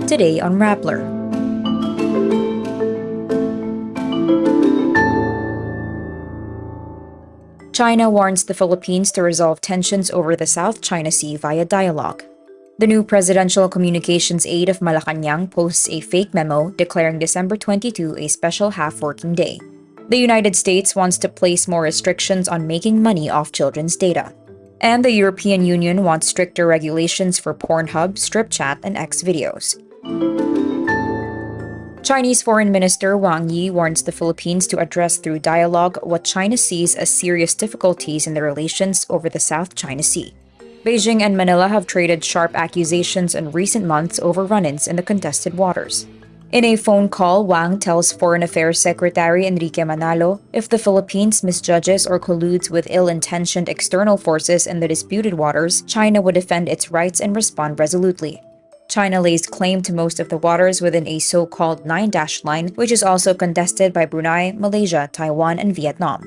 Today on Rappler. China warns the Philippines to resolve tensions over the South China Sea via dialogue. The new presidential communications aide of Malacanang posts a fake memo declaring December 22 a special half-working day. The United States wants to place more restrictions on making money off children's data. And the European Union wants stricter regulations for Pornhub, Stripchat, and XVideos. Chinese Foreign Minister Wang Yi warns the Philippines to address through dialogue what China sees as serious difficulties in the relations over the South China Sea. Beijing and Manila have traded sharp accusations in recent months over run-ins in the contested waters. In a phone call, Wang tells Foreign Affairs Secretary Enrique Manalo if the Philippines misjudges or colludes with ill-intentioned external forces in the disputed waters, China would defend its rights and respond resolutely. China lays claim to most of the waters within a so-called 9-dash line, which is also contested by Brunei, Malaysia, Taiwan, and Vietnam.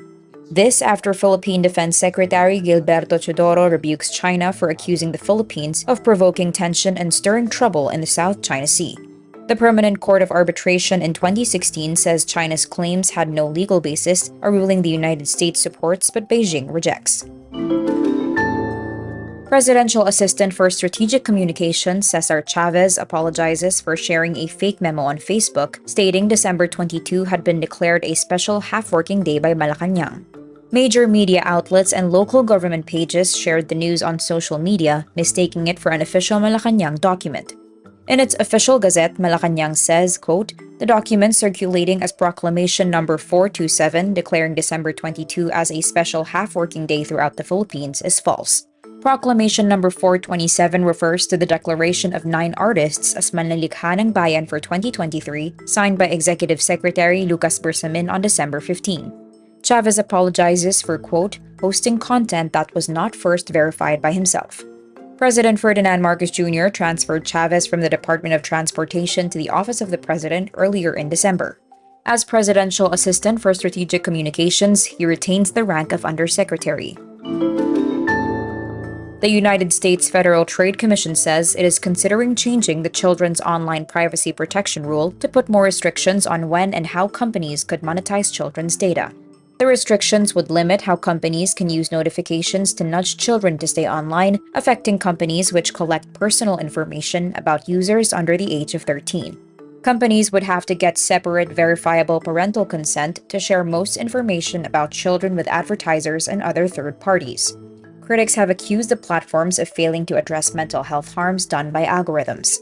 This after Philippine Defense Secretary Gilberto Chodoro rebukes China for accusing the Philippines of provoking tension and stirring trouble in the South China Sea. The Permanent Court of Arbitration in 2016 says China's claims had no legal basis, a ruling the United States supports but Beijing rejects. Presidential Assistant for Strategic Communications Cesar Chavez apologizes for sharing a fake memo on Facebook stating December 22 had been declared a special half-working day by Malacanang. Major media outlets and local government pages shared the news on social media, mistaking it for an official Malacanang document. In its official gazette, Malacanang says, quote, "The document circulating as Proclamation Number 427 declaring December 22 as a special half-working day throughout the Philippines is false. Proclamation Number 427 refers to the declaration of 9 artists as Manlalikha ng Bayan for 2023, signed by Executive Secretary Lucas Bersamin on December 15. Chavez apologizes for, quote, "posting content that was not first verified by himself." President Ferdinand Marcos Jr. transferred Chavez from the Department of Transportation to the Office of the President earlier in December. As Presidential Assistant for Strategic Communications, he retains the rank of Undersecretary. The United States Federal Trade Commission says it is considering changing the Children's Online Privacy Protection Rule to put more restrictions on when and how companies could monetize children's data. The restrictions would limit how companies can use notifications to nudge children to stay online, affecting companies which collect personal information about users under the age of 13. Companies would have to get separate verifiable parental consent to share most information about children with advertisers and other third parties. Critics have accused the platforms of failing to address mental health harms done by algorithms.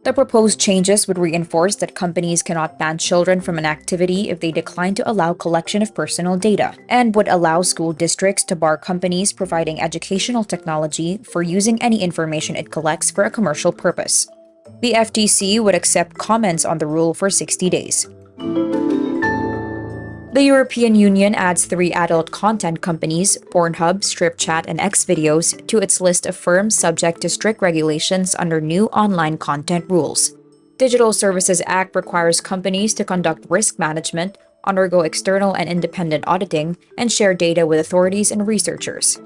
The proposed changes would reinforce that companies cannot ban children from an activity if they decline to allow collection of personal data, and would allow school districts to bar companies providing educational technology for using any information it collects for a commercial purpose. The FTC would accept comments on the rule for 60 days. The European Union adds 3 adult content companies, Pornhub, Stripchat, and XVideos, to its list of firms subject to strict regulations under new online content rules. Digital Services Act requires companies to conduct risk management, undergo external and independent auditing, and share data with authorities and researchers.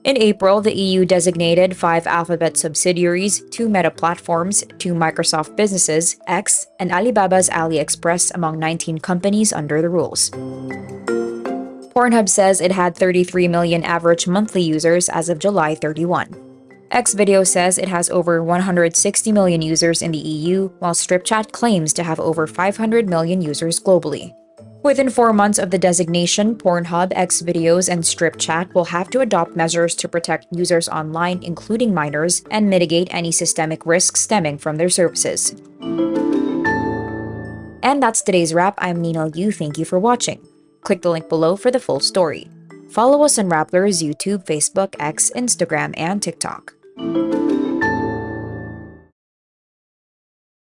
In April, the EU designated 5 Alphabet subsidiaries, 2 Meta platforms, 2 Microsoft businesses, X, and Alibaba's AliExpress among 19 companies under the rules. Pornhub says it had 33 million average monthly users as of July 31. XVideos says it has over 160 million users in the EU, while Stripchat claims to have over 500 million users globally. Within 4 months of the designation, Pornhub, XVideos, and Stripchat will have to adopt measures to protect users online, including minors, and mitigate any systemic risks stemming from their services. And that's today's wrap. I'm Nino Yu. Thank you for watching. Click the link below for the full story. Follow us on Rappler's YouTube, Facebook, X, Instagram, and TikTok.